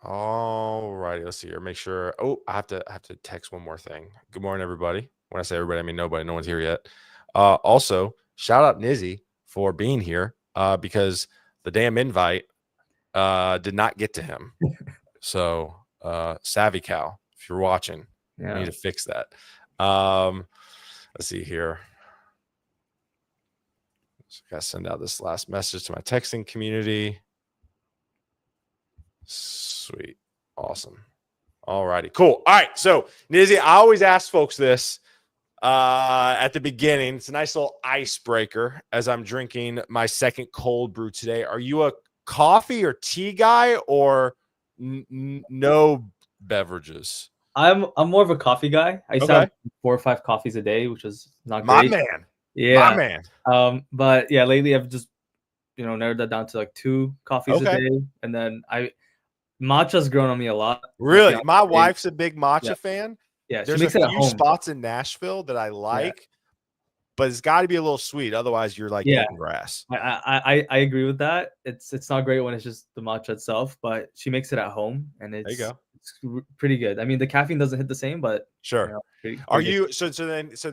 All righty, let's see here. Make sure. Oh, I have to text one more thing. Good morning, everybody. When I say everybody, I mean nobody. No one's here yet. Also, shout out Nizzy for being here. Because the damn invite did not get to him. So, Savvy Cow, if you're watching, we need Yeah. to fix that. Let's see here. So I gotta send out this last message to my texting community. Sweet. Awesome. All righty. Cool. All right. So, Nizzy, I always ask folks this at the beginning. It's a nice little icebreaker as I'm drinking my second cold brew today. Are you a coffee or tea guy or no beverages? I'm more of a coffee guy. I used to have Okay. 4 or 5 coffees a day, which was not My great. man. My Yeah. man. But yeah, lately I've just, narrowed that down to like 2 coffees a Okay. day. And then matcha's grown on me a lot. My Really? fiance, My wife's a big yeah, matcha fan. yeah, she There's a makes it at few home. spots in Nashville that I Yeah, like, but it's got to be a little sweet. Otherwise, you're like yeah. eating grass. I agree with that. It's not great when it's just the matcha itself, but she makes it at home, and There you it's go. it's pretty good. I mean, the caffeine doesn't hit the same, but Sure. pretty Are pretty good. you so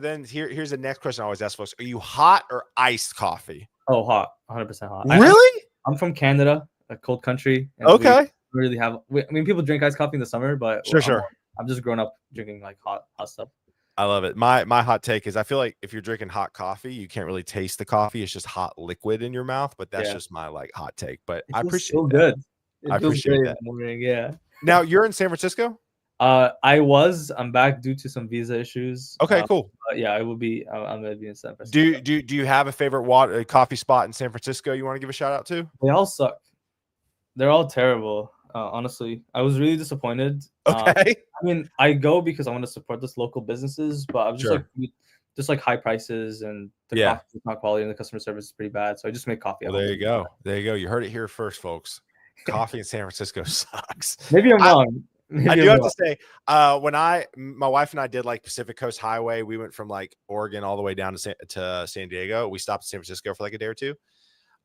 then here's the next question I always ask folks. Are you hot or iced coffee? Oh, hot, 100% hot. Really? I'm from Canada, a cold country, and we Okay. really have. I mean, people drink iced coffee in the summer, but Sure, sure. I'm just grown up drinking like hot stuff. I love it. My hot take is I feel like if you're drinking hot coffee, you can't really taste the coffee. It's just hot liquid in your mouth, but that's Yeah, just my like hot take. But it I feels so appreciate that. good. I It feels appreciate great in that. the morning. Yeah. Now you're in San Francisco? I'm back due to some visa issues. Okay, cool. But yeah, I will be. I'm gonna be in San Do Francisco. do do you have a favorite water coffee spot in San Francisco you want to give a shout out to? They all suck. They're all terrible. Honestly, I was really disappointed. Okay. I mean, I go because I want to support this local businesses, but I'm Sure. just like high prices and the Yeah. coffee is not quality and the customer service is pretty bad. So I just make coffee at Well, home. there you go. There you go. You heard it here first, folks. Coffee in San Francisco sucks. Maybe I'm I, wrong. I Maybe do I'm have to wrong. say, when my wife and I did like Pacific Coast Highway, we went from like Oregon all the way down to San Diego. We stopped in San Francisco for like a day or two.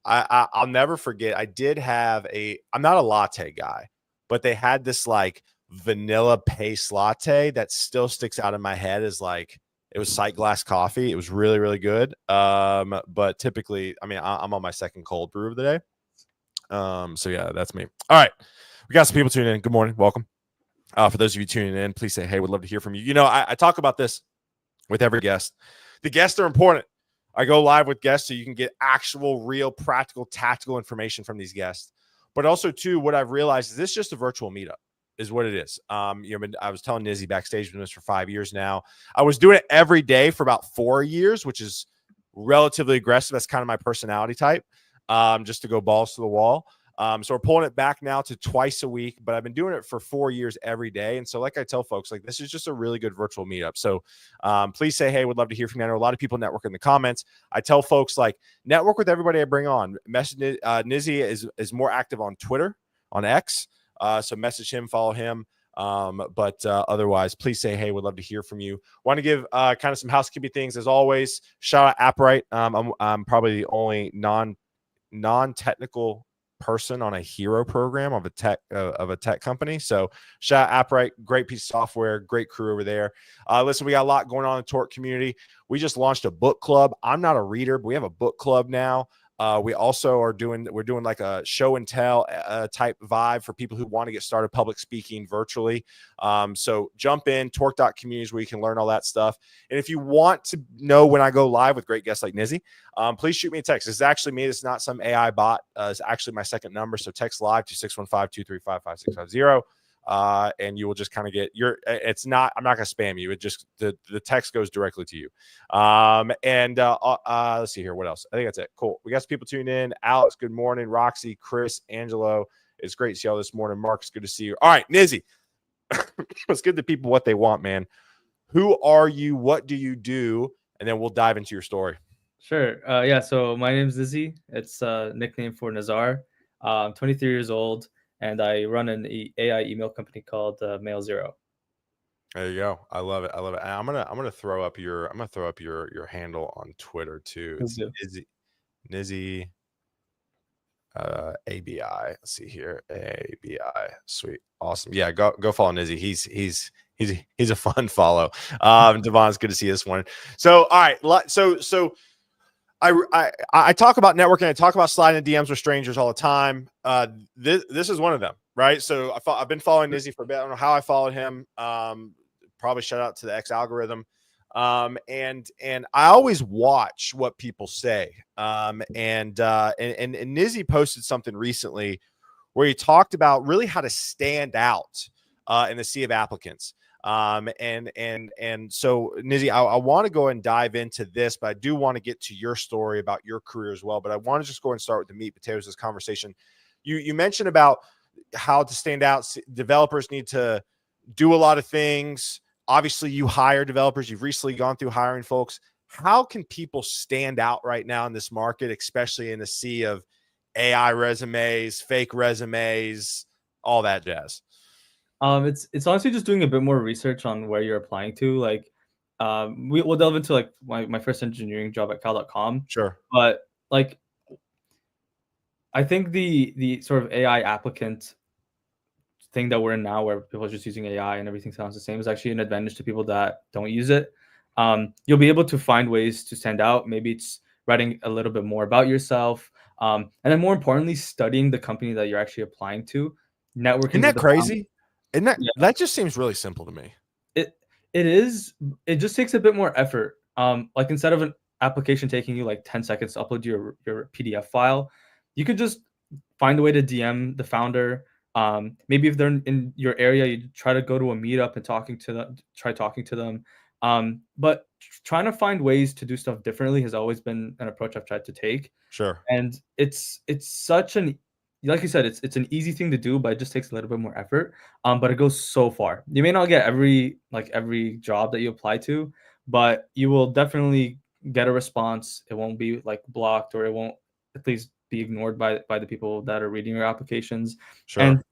I'll never forget. I'm not a latte guy, but they had this like vanilla paste latte that still sticks out in my head as like it was sight glass coffee. It was really, really good. But typically, I mean, I'm on my second cold brew of the day. So yeah, that's me. All right. We got some people tuning in. Good morning. Welcome. For those of you tuning in, please say, hey, would love to hear from you. You know, I talk about this with every guest. The guests are important. I go live with guests so you can get actual, real, practical, tactical information from these guests. But also, too, what I've realized is this is just a virtual meetup, is what it is. I was telling Nizzy backstage, been doing this for 5 years now. I was doing it every day for about 4 years, which is relatively aggressive. That's kind of my personality type, just to go balls to the wall. So we're pulling it back now to twice a week, but I've been doing it for 4 years every day. And so, like I tell folks, like this is just a really good virtual meetup. So please say, hey, would love to hear from you. I know a lot of people network in the comments. I tell folks like network with everybody I bring on. Message Nizzy is more active on Twitter, on X. So message him, follow him. But otherwise, please say, hey, would love to hear from you. Want to give kind of some housekeeping things as always. Shout out Appright. I'm probably the only non-technical person on a hero program of a tech company. So shout out Appright, great piece of software, great crew over there. Listen, we got a lot going on in the Torque community. We just launched a book club. I'm not a reader, but we have a book club now. We also we're doing like a show and tell type vibe for people who want to get started public speaking virtually. So jump in torque.communities where you can learn all that stuff. And if you want to know when I go live with great guests like Nizzy, please shoot me a text. This is actually me. It's not some AI bot. It's actually my second number. So text live to 615-235-5650. And you will just kind of get I'm not going to spam you. It just, the text goes directly to you. Let's see here. What else? I think that's it. Cool. We got some people tuning in. Alex, good morning. Roxy, Chris, Angelo. It's great to see y'all this morning. Marcus, good to see you. All right, Nizzy. Let's give the people what they want, man. Who are you? What do you do? And then we'll dive into your story. Sure. Yeah. So my name's Izzy. It's a nickname for Nizar. I'm 23 years old, and I run an AI email company called Mail Zero. There you go. I love it. I love it. And I'm gonna throw up your handle on Twitter too. Will It's do. Nizzy. ABI. Let's see here. ABI. Sweet. Awesome. Yeah, go follow Nizzy. He's a fun follow. Devon's good to see you this morning. So all right, I talk about networking. I talk about sliding DMs with strangers all the time. This is one of them, right? So I've been following Nizzy for a bit. I don't know how I followed him. Probably shout out to the X algorithm. And I always watch what people say. And Nizzy posted something recently where he talked about really how to stand out in the sea of applicants. And so Nizzy, I want to go and dive into this, but I do want to get to your story about your career as well. But I want to just go and start with the meat and potatoes of this conversation. You mentioned about how to stand out. Developers need to do a lot of things. Obviously, you hire developers. You've recently gone through hiring folks. How can people stand out right now in this market, especially in the sea of AI resumes, fake resumes, all that jazz? It's honestly just doing a bit more research on where you're applying to. Like, we'll delve into like my first engineering job at cal.com. Sure. But like, I think the sort of AI applicant thing that we're in now, where people are just using AI and everything sounds the same, is actually an advantage to people that don't use it. You'll be able to find ways to stand out. Maybe it's writing a little bit more about yourself, and then more importantly, studying the company that you're actually applying to, Isn't networking with that the crazy? Isn't that yeah, that just seems really simple to me? it it is. It just takes a bit more effort. Like instead of an application taking you like 10 seconds to upload your PDF file, you could just find a way to DM the founder. Maybe if they're in your area, you try to go to a meetup and try talking to them. But trying to find ways to do stuff differently has always been an approach I've tried to take. Sure. And it's such an like you said, it's an easy thing to do, but it just takes a little bit more effort. But it goes so far. You may not get every job that you apply to, but you will definitely get a response. It won't be like blocked, or it won't at least be ignored by the people that are reading your applications. Sure. And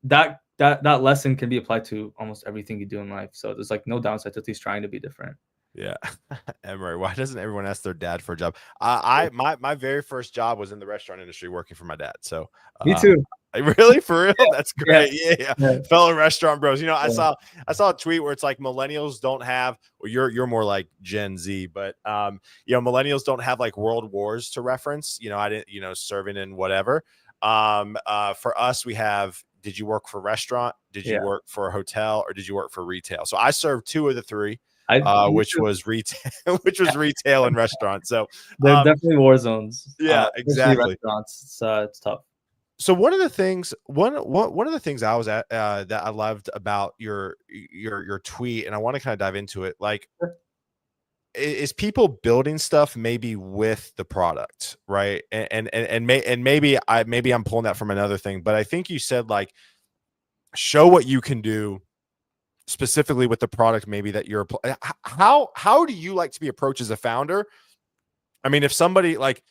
that lesson can be applied to almost everything you do in life. So there's like no downside to at least trying to be different. Yeah. Emery, why doesn't everyone ask their dad for a job? My very first job was in the restaurant industry working for my dad. So Me uh too. really for real? That's Yeah. great. Yeah, Yeah. yeah. Fellow restaurant bros. You know, I Yeah. saw a tweet where it's like millennials don't have, well, you're more like Gen Z, but millennials don't have like world wars to reference. I didn't, serving and whatever. For us, we have, did you work for restaurant? Did you Yeah. work for a hotel, or did you work for retail? So I served two of the three, Me which too. was retail, which was retail and restaurant. So, They're definitely war zones, yeah, especially exactly. restaurants. It's tough. So one of the things I was at that I loved about your tweet, and I want to kind of dive into it, like, is people building stuff maybe with the product, right? And maybe I'm pulling that from another thing, but I think you said like show what you can do specifically with the product maybe that you're how do you like to be approached as a founder? I mean, if somebody like,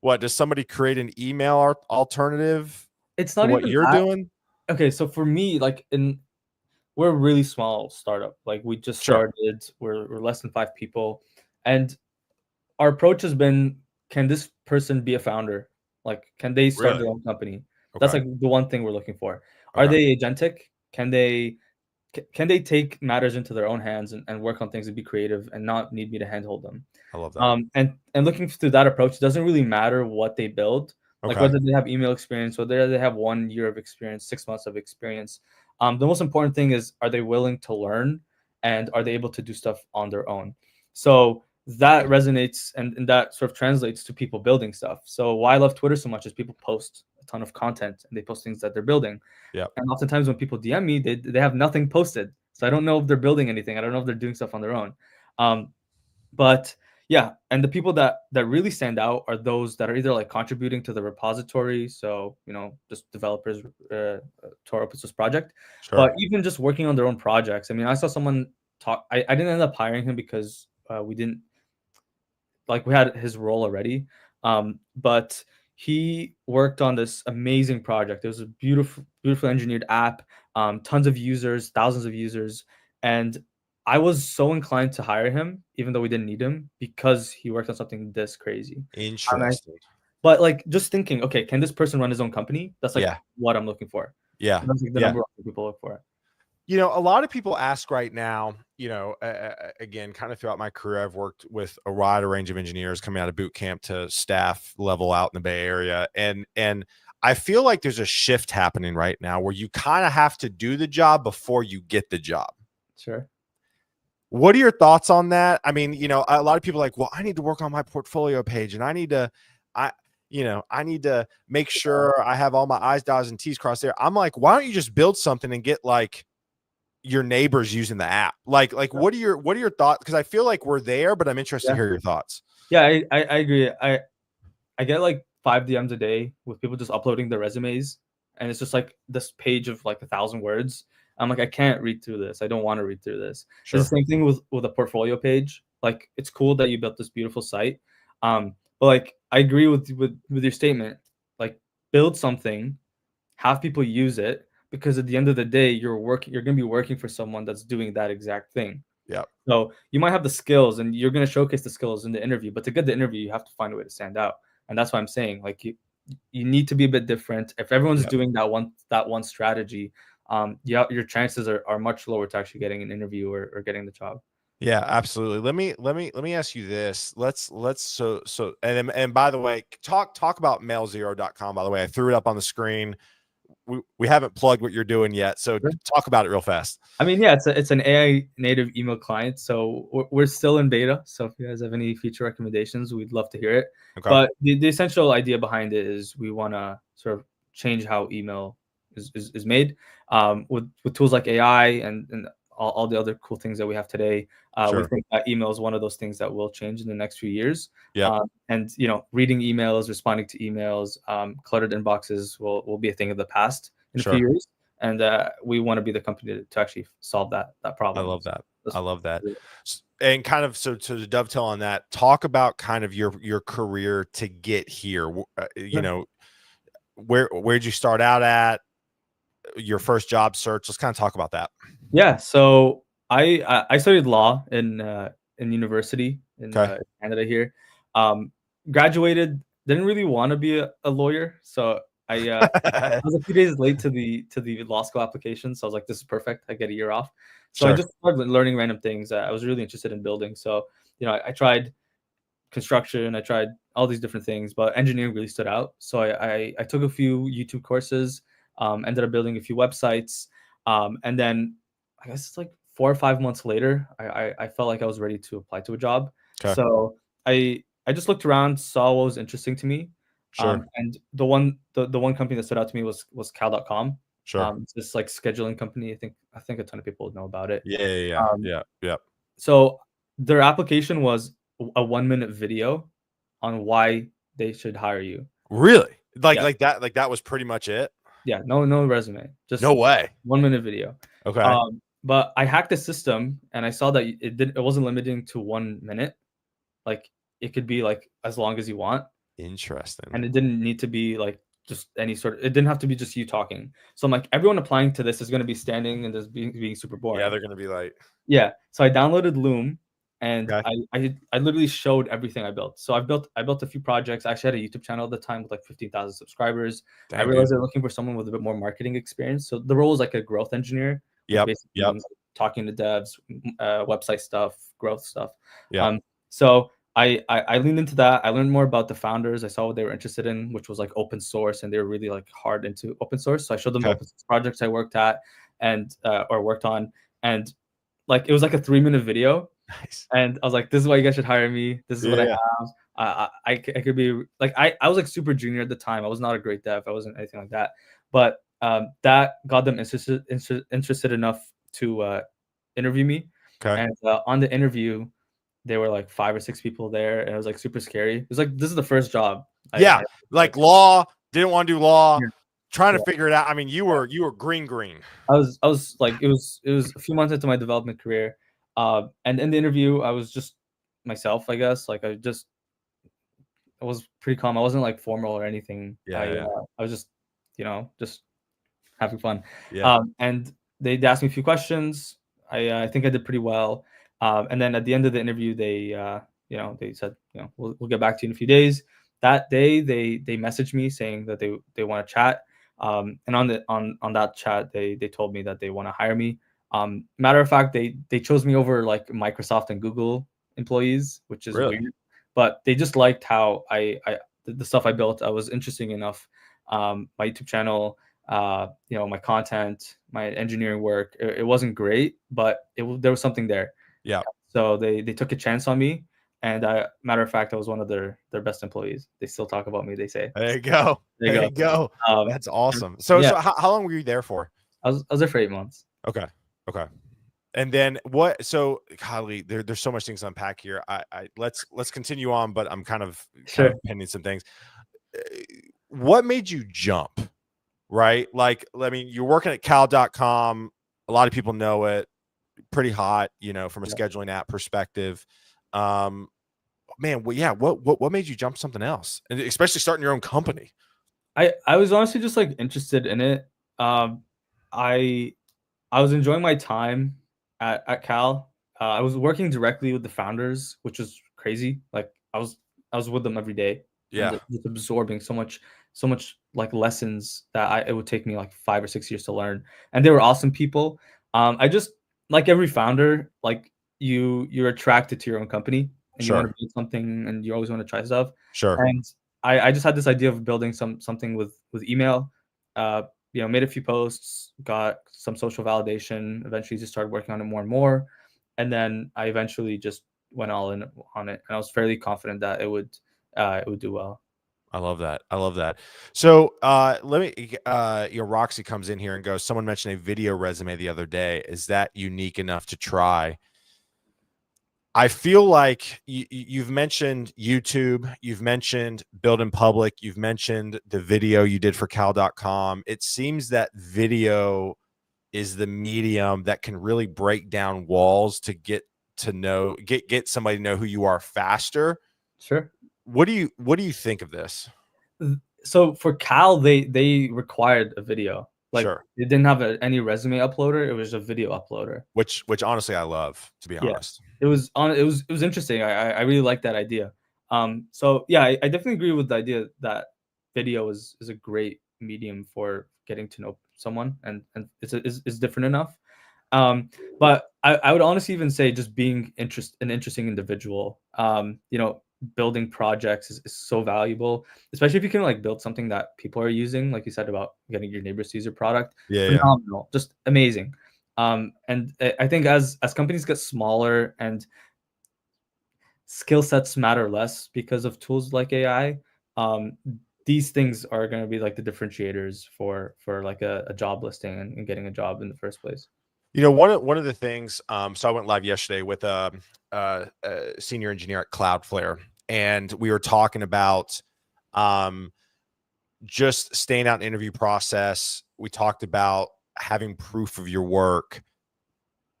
what does somebody create an email alternative It's to not what even you're that. doing? Okay, so for me, like we're a really small startup. Like we just Sure. started. We're less than 5 people, and our approach has been: can this person be a founder? Like, can they start Really? their own company? That's Okay. like the one thing we're looking for. Are Okay. they agentic? Can they can they take matters into their own hands and work on things and be creative and not need me to handhold them? I love that. And looking through that approach, it doesn't really matter what they build, like Okay. whether they have email experience, whether they have 1 year of experience, 6 months of experience. The most important thing is, are they willing to learn, and are they able to do stuff on their own? So that resonates, and that sort of translates to people building stuff. So why I love Twitter so much is people post a ton of content and they post things that they're building. Yeah. And oftentimes when people DM me, they have nothing posted. So I don't know if they're building anything. I don't know if they're doing stuff on their own. But yeah, and the people that really stand out are those that are either like contributing to the repository, so just developers to our open source project, but Sure. even just working on their own projects. I mean, I saw someone talk. I didn't end up hiring him because we didn't like we had his role already, but he worked on this amazing project. It was a beautiful engineered app, tons of users, thousands of users, and I was so inclined to hire him, even though we didn't need him, because he worked on something this crazy. And Interesting. But like just thinking, okay, can this person run his own company? That's like Yeah. what I'm looking for. Yeah. That's like the Yeah. number one thing people look for. A lot of people ask right now, again, kind of throughout my career, I've worked with a wide range of engineers coming out of boot camp to staff level out in the Bay Area. And I feel like there's a shift happening right now where you kind of have to do the job before you get the job. Sure. What are your thoughts on that? I mean, a lot of people are like, well, I need to work on my portfolio page and I need to make sure I have all my I's, dotted, and T's crossed there. I'm like, why don't you just build something and get like your neighbors using the app? Like what are your thoughts? Because I feel like we're there, but I'm interested to hear your thoughts. Yeah, I agree. I get like 5 DMs a day with people just uploading their resumes, and it's just like this page of like 1,000 words. I'm like, I can't read through this. I don't want to read through this. Sure. It's the same thing with a portfolio page. Like, it's cool that you built this beautiful site, but like, I agree with your statement. Like, build something, have people use it, because at the end of the day, you're going to be working for someone that's doing that exact thing. Yeah. So you might have the skills and you're going to showcase the skills in the interview, but to get the interview, you have to find a way to stand out. And that's why I'm saying, like, you need to be a bit different. If everyone's doing that one strategy, your chances are much lower to actually getting an interview or getting the job. Yeah, absolutely. Let me ask you this. And by the way, talk about mailzero.com. By the way, I threw it up on the screen. We haven't plugged what you're doing yet, so talk about it real fast. I mean, yeah, it's an AI native email client, so we're still in beta. So if you guys have any feature recommendations, we'd love to hear it. Okay. But the essential idea behind it is we want to sort of change how email is made, with tools like AI and all the other cool things that we have today. We think that email is one of those things that will change in the next few years. Yeah. And reading emails, responding to emails, cluttered inboxes will be a thing of the past in a few years. And we want to be the company to actually solve that problem. I love that. I love that. And kind of, so to dovetail on that, talk about kind of your career to get here. Where'd you start out at? Your first job search. Let's kind of talk about that. Yeah. So I studied law in university in Canada here. Graduated. Didn't really want to be a lawyer, so I was a few days late to the law school application. So I was like, this is perfect. I get a year off. So I just started learning random things. I was really interested in building. So I tried construction. I tried all these different things, but engineering really stood out. So I took a few YouTube courses. Ended up building a few websites, and then I guess it's like 4 or 5 months later, I felt like I was ready to apply to a job. So I just looked around, saw what was interesting to me. And the one company that stood out to me was cal.com. It's this like scheduling company. I think a ton of people know about it. Yeah. So their application was a 1-minute video on why they should hire you. Really? Like that was pretty much it? Yeah, no resume. Just no way. 1-minute video. Okay. But I hacked the system and I saw that it wasn't limiting to 1 minute. Like, it could be like as long as you want. Interesting. And it didn't need to be like just any sort of, it didn't have to be just you talking. So I'm like, everyone applying to this is going to be standing and just being super boring. Yeah, they're going to be like, yeah. So I downloaded Loom and I literally showed everything I built. So I built a few projects. I actually had a YouTube channel at the time with like 15,000 subscribers. I realized they're looking for someone with a bit more marketing experience. So the role was like a growth engineer. Basically talking to devs, website stuff, growth stuff. So I leaned into that. I learned more about the founders. I saw what they were interested in, which was like open source, and they were really like hard into open source. So I showed them the open source projects I worked at and or worked on, and like it was like a 3-minute video. Nice. And I was like, this is why you guys should hire me. This is what I have. I could be like, I was like super junior at the time. I was not a great dev. I wasn't anything like that. But that got them interested enough to interview me. And on the interview, there were like 5 or 6 people there, and it was like super scary. It was like, this is the first job. Law, didn't want to do law. Trying to figure it out. I mean, you were green. I was like, it was a few months into my development career. And in the interview, I was just myself, I guess. Like I was pretty calm. I wasn't like formal or anything. I was just, just having fun. And they asked me a few questions. I think I did pretty well. And then at the end of the interview, they said, we'll get back to you in a few days. that day they messaged me saying that they want to chat. And on that chat, they told me that they want to hire me. Matter of fact, they chose me over like Microsoft and Google employees, which is Really? weird. But they just liked how I the stuff I built. I was interesting enough. My YouTube channel, my content, my engineering work. It wasn't great, but there was something there. Yeah. So they took a chance on me, and matter of fact, I was one of their best employees. They still talk about me. They say, There you go. there you There go. you go. Um, That's awesome. So, yeah, so how long were you there for? I was there for 8 months. Okay. Okay. And then what? So, golly, there's so much things to unpack here. Let's continue on, but I'm kind of Sure. pending some things. What made you jump? Right? Like, I mean, you're working at cal.com. A lot of people know it. Pretty hot, from a Yeah. scheduling app perspective. Man, well, yeah. What made you jump something else, and especially starting your own company? I was honestly just like interested in it. I I was enjoying my time at Cal. I was working directly with the founders, which was crazy. Like I was with them every day and Yeah, just absorbing so much like lessons that it would take me like 5 or 6 years to learn. And they were awesome people. I just like every founder, like you're attracted to your own company and you want sure, to build something and you always want to try stuff. sure. And I just had this idea of building something with email. Uh, made a few posts, got some social validation, eventually just started working on it more and more. And then I eventually just went all in on it. And I was fairly confident that it would do well. I love that. I love that. So, let me, Roxy comes in here and goes, someone mentioned a video resume the other day. Is that unique enough to try? I feel like you've mentioned YouTube, you've mentioned Build in Public, you've mentioned the video you did for cal.com. It seems that video is the medium that can really break down walls to get to know, get somebody to know who you are faster. Sure. What do you think of this? So for Cal, they required a video. Like Sure. they didn't have any resume uploader. It was a video uploader. Which honestly I love, to be Yeah, honest. it was interesting. I really like that idea. So yeah, I definitely agree with the idea that video is a great medium for getting to know someone, and it's different enough. Um, but I would honestly even say just being an interesting individual. Building projects is so valuable, especially if you can like build something that people are using, like you said about getting your neighbors to use your product. Yeah, yeah. Phenomenal, just amazing. And I think as companies get smaller and skill sets matter less because of tools like AI, um, these things are going to be like the differentiators for like a job listing and getting a job in the first place. One of the things, so I went live yesterday with a senior engineer at Cloudflare, and we were talking about um, just staying out in interview process. We talked about having proof of your work.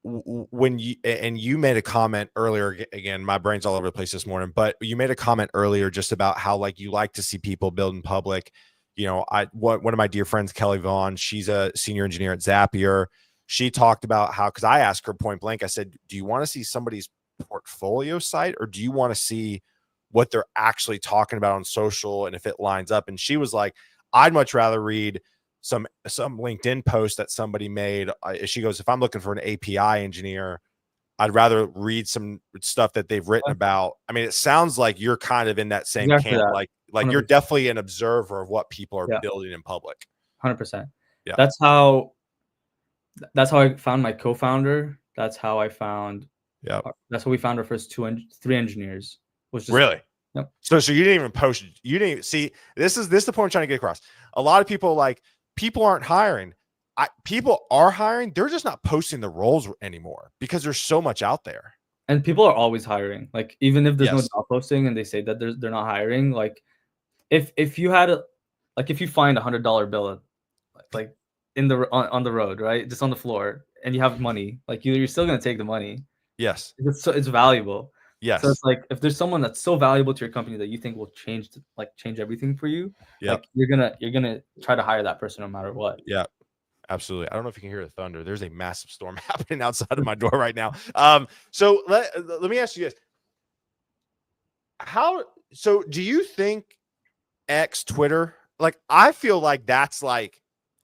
When you made a comment earlier, again, my brain's all over the place this morning, but you made a comment earlier just about how like you like to see people build in public. One of my dear friends, Kelly Vaughn, she's a senior engineer at Zapier. She talked about how, because I asked her point blank, I said, do you want to see somebody's portfolio site, or do you want to see what they're actually talking about on social and if it lines up? And she was like, I'd much rather read some LinkedIn post that somebody made. She goes, if I'm looking for an API engineer, I'd rather read some stuff that they've written about. I mean, it sounds like you're kind of in that same Exactly camp. that. Like you're 100%. definitely an observer of what people are Yeah, building in public. 100%. Yeah. That's how I found my co-founder. Yeah. That's how we found our first three engineers. Was just Really? Yep. So you didn't even post. You didn't even see. This is the point I'm trying to get across. A lot of people people aren't hiring. People are hiring. They're just not posting the roles anymore because there's so much out there. And people are always hiring. Like even if there's no Yes. job posting and they say that they're not hiring, like if you had if you find $100 bill like on the road, right, just on the floor, and you have money, like you're still gonna take the money. Yes. It's valuable. So Yes. it's like if there's someone that's so valuable to your company that you think will change everything for you, Yep. like you're gonna try to hire that person no matter what. Yeah. Absolutely. I don't know if you can hear the thunder. There's a massive storm happening outside of my door right now. So let me ask you this. So do you think X, Twitter, like I feel like that's like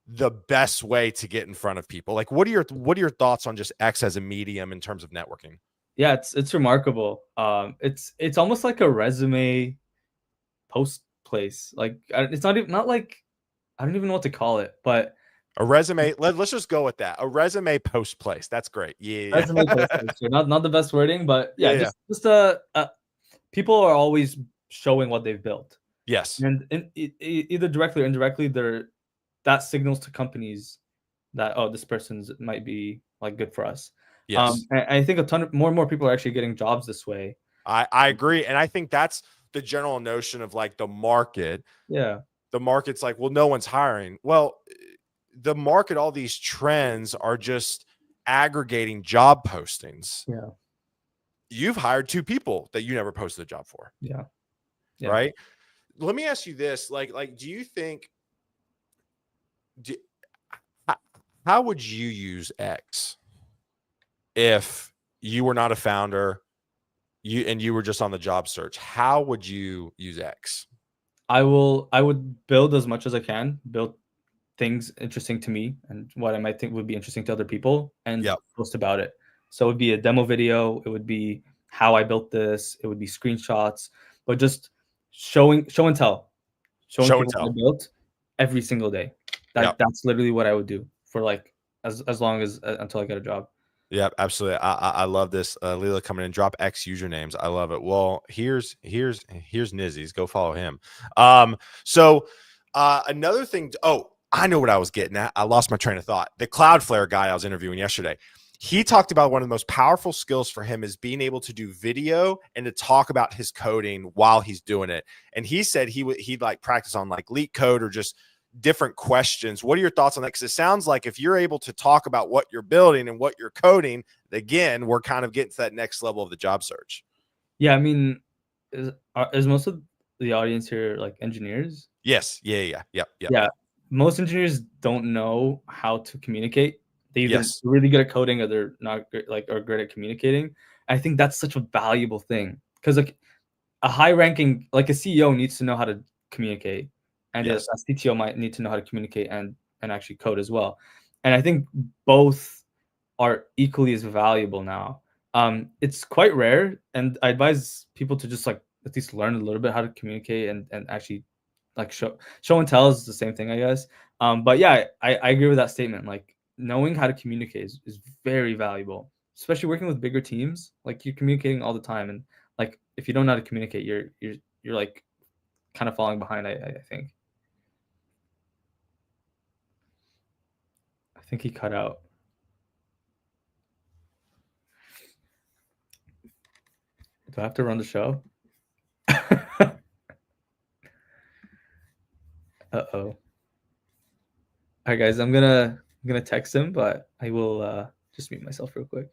the best way to get in front of people. Like, what are your thoughts on just X as a medium in terms of networking? Yeah, it's remarkable. It's almost like a resume post place. Like it's not like I don't even know what to call it, but A resume. Let's just go with that. A resume post place. That's great. Yeah. resume post place. So not the best wording, but yeah, Yeah. just people are always showing what they've built, Yes. and either directly or indirectly, that signals to companies that this person's might be like good for us. Yes. And I think a ton of more and more people are actually getting jobs this way. I agree. And I think that's the general notion of like the market. Yeah, The market's like, well, no one's hiring. Well, the market, all these trends are just aggregating job postings. yeah, You've hired two people that you never posted a job for, yeah, yeah. right? Let me ask you this: do you think, do, how would you use X if you were not a founder, you were just on the job search? How would you use X? I would build as much as I can, build things interesting to me and what I might think would be interesting to other people and Yep. post about it. So it would be a demo video, it would be how I built this, it would be screenshots, but just show and tell, showing Show and people what I tell. built every single day. Yep. That's literally what I would do for like as long as until I get a job. Yep, absolutely. I love this. Leela coming in, drop X usernames. I love it. Well, here's Nizzy's. Go follow him. So another thing. Oh, I know what I was getting at. I lost my train of thought. The Cloudflare guy I was interviewing yesterday. He talked about one of the most powerful skills for him is being able to do video and to talk about his coding while he's doing it. And he said he'd like practice on like leak code or just different questions. What are your thoughts on that? Because it sounds like if you're able to talk about what you're building and what you're coding, again, we're kind of getting to that next level of the job search. Yeah, I mean, is most of the audience here like engineers? Yes. Yeah. Yeah. Yep. Yep. Yeah, Yep. most engineers don't know how to communicate. They either Yes. really good at coding or they're not good, like or great at communicating. I think that's such a valuable thing because like a high ranking like a CEO needs to know how to communicate, and a Yes. CTO might need to know how to communicate and actually code as well. And I think both are equally as valuable now. It's quite rare, and I advise people to just like at least learn a little bit how to communicate and actually like show and tell is the same thing, I guess. But yeah, I agree with that statement. Like knowing how to communicate is very valuable, especially working with bigger teams. Like you're communicating all the time, and like if you don't know how to communicate, you're like kind of falling behind. I think. I think he cut out. Do I have to run the show? Uh-oh. All right, guys, I'm gonna text him, but I will just mute myself real quick.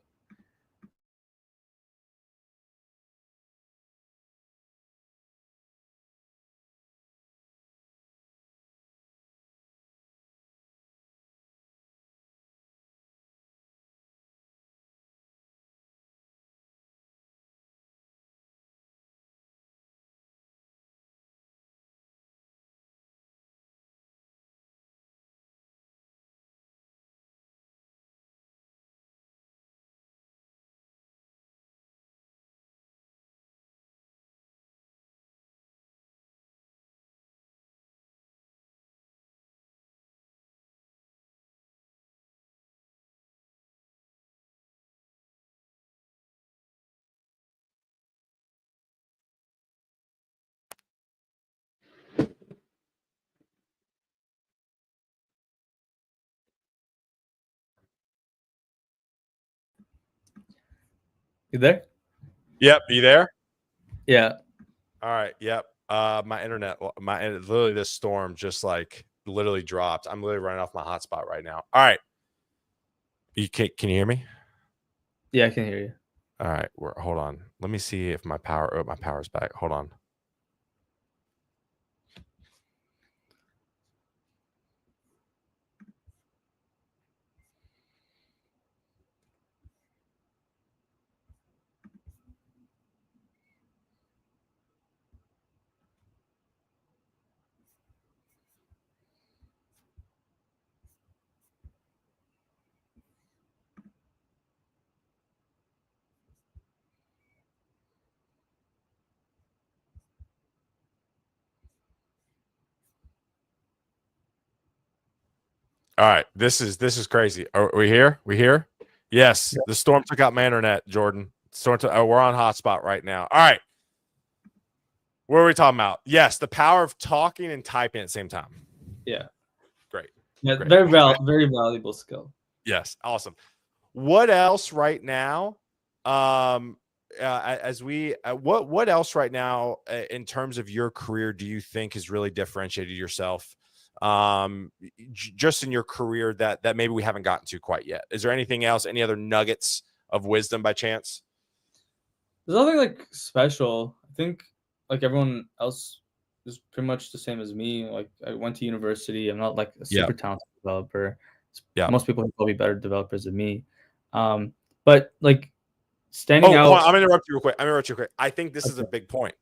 You there? Yep. You there? Yeah. All right. Yep. My internet, literally this storm just like literally dropped. I'm literally running off my hotspot right now. All right. Can you hear me? Yeah, I can hear you. All right. Hold on. Let me see if my power's back. Hold on. All right. This is crazy. Are we here? We here? Yes. Yeah. The storm took out my internet, Jordan. We're on hotspot right now. All right. What are we talking about? Yes, the power of talking and typing at the same time. Yeah. Great. Yeah. Great. Very valuable skill. Yes. Awesome. What else right now? As we what else right now in terms of your career do you think has really differentiated yourself? Just in your career that maybe we haven't gotten to quite yet. Is there anything else? Any other nuggets of wisdom by chance? There's nothing like special. I think like everyone else is pretty much the same as me. Like I went to university. I'm not like a Yeah. super talented developer. Yeah. Most people are probably better developers than me. But like Oh, standing hold on. out. I'm gonna interrupt you real quick. I think this is a Okay. big point.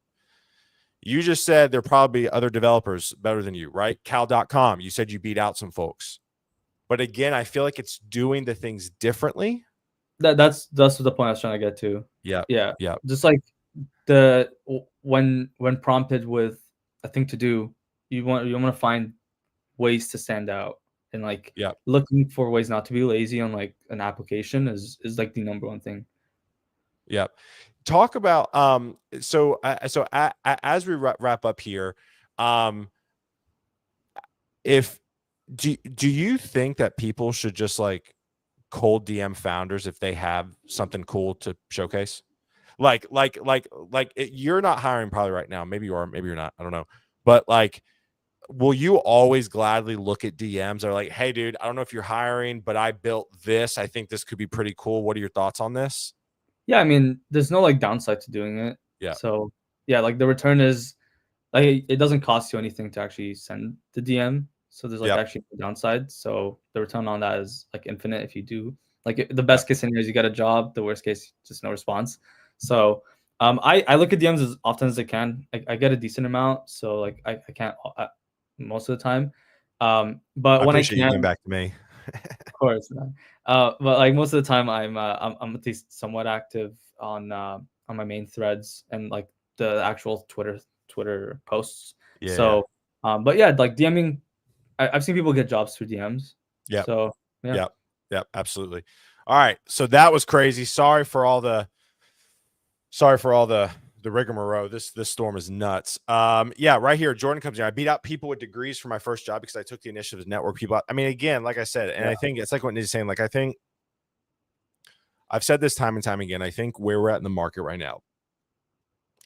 You just said there are probably other developers better than you, right? Cal.com, you said you beat out some folks. But again, I feel like it's doing the things differently. That's the point I was trying to get to. Yeah. Yeah, Yeah. just like when prompted with a thing to do, you want to find ways to stand out, and like Yeah. looking for ways not to be lazy on like an application is like the number one thing. Yeah. Talk about as we wrap up here, um if do you think that people should just like cold DM founders if they have something cool to showcase? You're not hiring probably right now. Maybe you are, maybe you're not. I don't know. But like, will you always gladly look at DMs or like, hey, dude, I don't know if you're hiring, but I built this. I think this could be pretty cool. What are your thoughts on this? Yeah, I mean, there's no like downside to doing it. Yeah. So yeah, like the return is like it doesn't cost you anything to actually send the DM. So there's like Yep. actually no downside. So the return on that is like infinite if you do. Like the Yep. best case scenario is you get a job. The worst case, just no response. So I look at DMs as often as I can. I get a decent amount, so like I can't most of the time. But I when I appreciate you getting can, back to me. of course, man. But like most of the time, I'm at least somewhat active on my main threads and like the actual Twitter posts. Yeah. Yeah. So, but yeah, like DMing, I've seen people get jobs through DMs. Yep. So yeah, Yep. Yep. Absolutely. All right. So that was crazy. Sorry for all the rigmarole. This storm is nuts. Yeah, right here, Jordan comes in. I beat out people with degrees for my first job because I took the initiative to network people out. I mean, again, like I said, and yeah, I think it's like what Nizar's saying. Like I think I've said this time and time again. I think where we're at in the market right now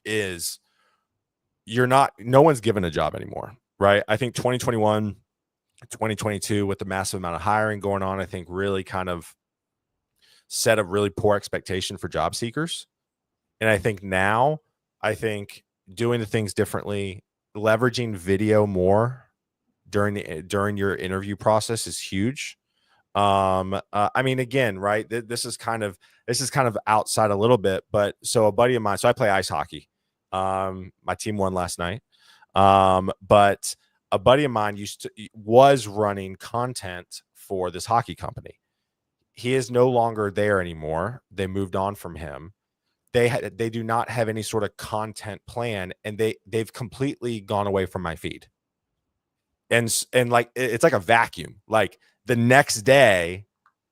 is no one's given a job anymore, right? I think 2021, 2022, with the massive amount of hiring going on, I think really kind of set a really poor expectation for job seekers. And I think now, I think doing the things differently, leveraging video more during your interview process is huge. I mean, again, right? This is kind of outside a little bit, but so a buddy of mine, so I play ice hockey. My team won last night. But a buddy of mine was running content for this hockey company. He is no longer there anymore. They moved on from him. They do not have any sort of content plan, and they've completely gone away from my feed. And like it's like a vacuum. Like the next day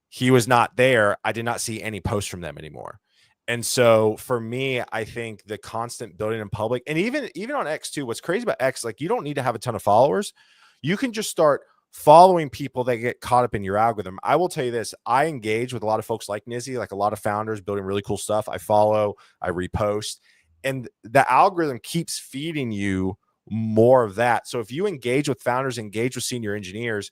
he was not there. I did not see any posts from them anymore. And so for me, I think the constant building in public, and even on X too, what's crazy about X, like you don't need to have a ton of followers. You can just start following people that get caught up in your algorithm. I will tell you this, I engage with a lot of folks like Nizzy, like a lot of founders building really cool stuff. I follow, I repost, and the algorithm keeps feeding you more of that. So if you engage with founders, engage with senior engineers,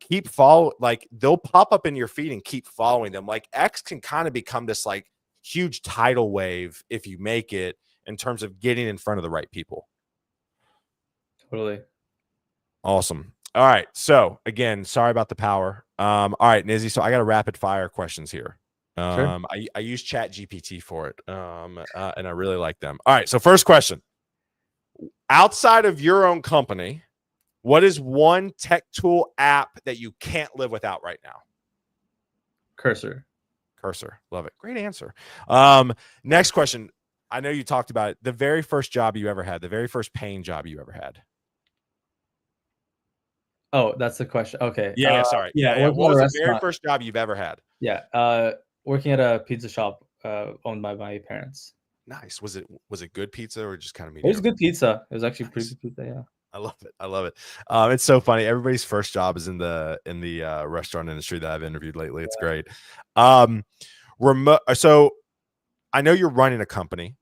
keep follow, like they'll pop up in your feed and keep following them. Like X can kind of become this like huge tidal wave if you make it in terms of getting in front of the right people. totally. Awesome. All right. So again, sorry about the power. All right, Nizzy. So I got a rapid fire questions here. Sure. I use Chat GPT for it. And I really like them. All right. So first question. Outside of your own company, what is one tech tool app that you can't live without right now? Cursor. Cursor. Love it. Great answer. Next question. I know you talked about it. The very first job you ever had, the very first paying job you ever had. Oh, that's the question. Okay. Yeah, sorry. Yeah, Yeah. working What at a was the very restaurant. first job you've ever had? Yeah, working at a pizza shop, owned by my parents. Nice. Was it good pizza or just kind of It was mediocre? good pizza. It was actually pretty Nice. good pizza, yeah. I love it. I love it. It's so funny. Everybody's first job is in the restaurant industry that I've interviewed lately. It's great. Um, remote. So I know you're running a company.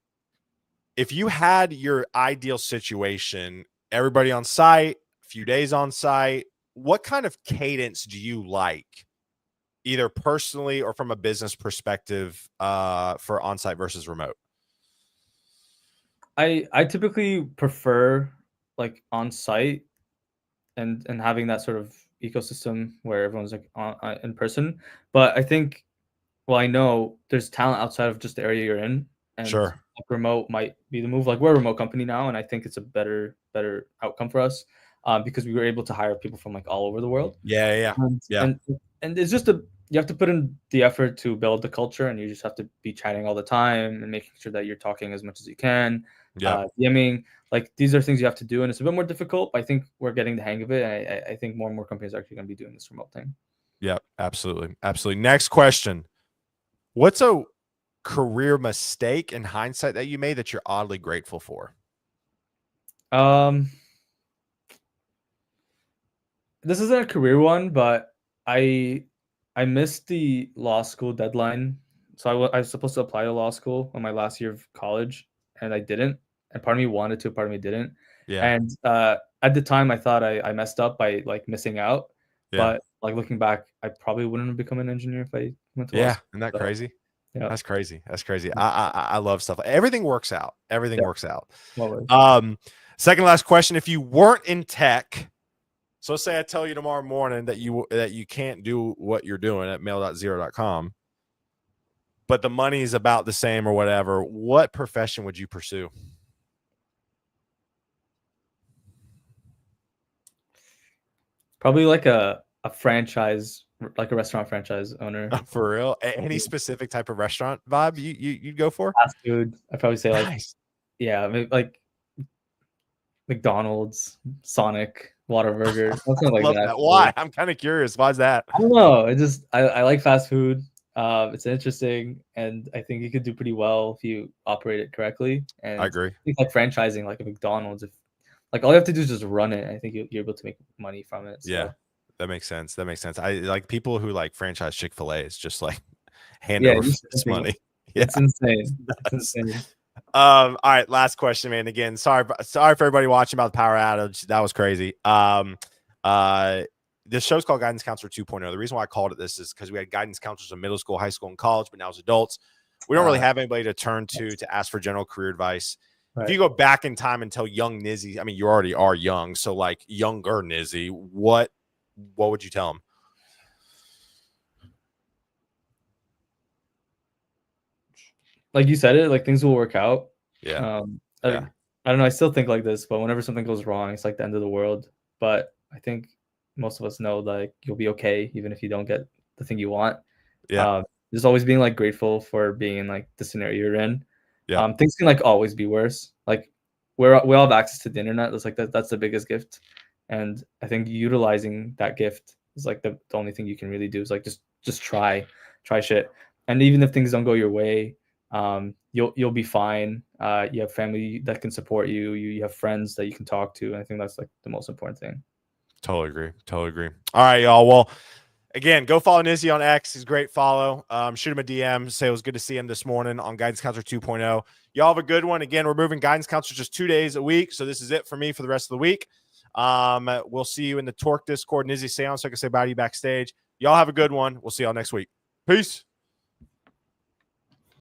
If you had your ideal situation, everybody on site, a few days on site, what kind of cadence do you like, either personally or from a business perspective, for on-site versus remote? I typically prefer, like, on-site and having that sort of ecosystem where everyone's, like, in person, but I think well, I know there's talent outside of just the area you're in, and, Sure. like, remote might be the move. Like, we're a remote company now, and I think it's a better outcome for us, because we were able to hire people from, like, all over the world. Yeah, yeah, yeah. And Yeah. and and it's just a you have to put in the effort to build the culture, and you just have to be chatting all the time and making sure that you're talking as much as you can, Yeah. DMing. Like, these are things you have to do, and it's a bit more difficult, but I think we're getting the hang of it, and I think more and more companies are actually gonna be doing this remote thing. Yeah. Absolutely. Absolutely. Next question. What's a career mistake in hindsight that you made that you're oddly grateful for? Um This isn't a career one, but I I missed the law school deadline. So I was supposed to apply to law school on my last year of college, and I didn't. And part of me wanted to, part of me didn't. Yeah. And at the time, I thought I messed up by like missing out. Yeah. But like looking back, I probably wouldn't have become an engineer if I went to law Yeah. school. Isn't that So crazy? yeah, That's crazy. That's crazy. I love stuff. Everything works out. Everything yeah, works out. always. Um, Second last question. If you weren't in tech, so say I tell you tomorrow morning that you can't do what you're doing at mail.0.com, but the money is about the same or whatever, what profession would you pursue? Probably like a franchise, like a restaurant franchise owner. For real? Any specific type of restaurant vibe you'd go for? Fast food. I'd probably say like Nice. yeah, maybe like McDonald's, Sonic, Whataburger, something I like love that that. for me. Why? I'm kind of curious. Why's that? I don't know. It just I like fast food. It's interesting, and I think you could do pretty well if you operate it correctly. I And agree. I think like franchising, like a McDonald's, if like all you have to do is just run it, I think you're able to make money from it. Yeah, So that makes sense. That makes sense. I like people who like franchise Chick-fil-A. It's just like hand yeah, over you fist should. money. Yeah, It's insane. It's nuts. insane. All right, last question, man. Again, sorry for everybody watching about the power outage. That was crazy. Uh, this show's called Guidance Counselor 2.0. The reason why I called it this is because we had guidance counselors in middle school, high school, and college, but now as adults, we don't really have anybody to turn to ask for general career advice. If you Right. go back in time and tell young Nizzy, I mean, you already are young, so like younger Nizzy, what would you tell him? Like you said it, like things will work out. Yeah, I yeah, I don't know, I still think like this, but whenever something goes wrong, it's like the end of the world. But I think most of us know like you'll be okay even if you don't get the thing you want. yeah, Just always being like grateful for being in like the scenario you're in. yeah. Things can like always be worse. Like we all have access to the internet. That's like that's the biggest gift. And I think utilizing that gift is like the only thing you can really do is like just try shit. And even if things don't go your way, you'll be fine. You have family that can support you. You have friends that you can talk to. And I think that's like the most important thing. Totally agree. Totally agree. All right, y'all. Well, again, go follow Nizzy on X. He's a great follow. Shoot him a DM. Say it was good to see him this morning on Guidance Counselor 2.0. Y'all have a good one. Again, we're moving Guidance Counselors just 2 days a week. So this is it for me for the rest of the week. We'll see you in the Torque Discord. Nizzy, stay on so I can say bye to you backstage. Y'all have a good one. We'll see y'all next week. Peace.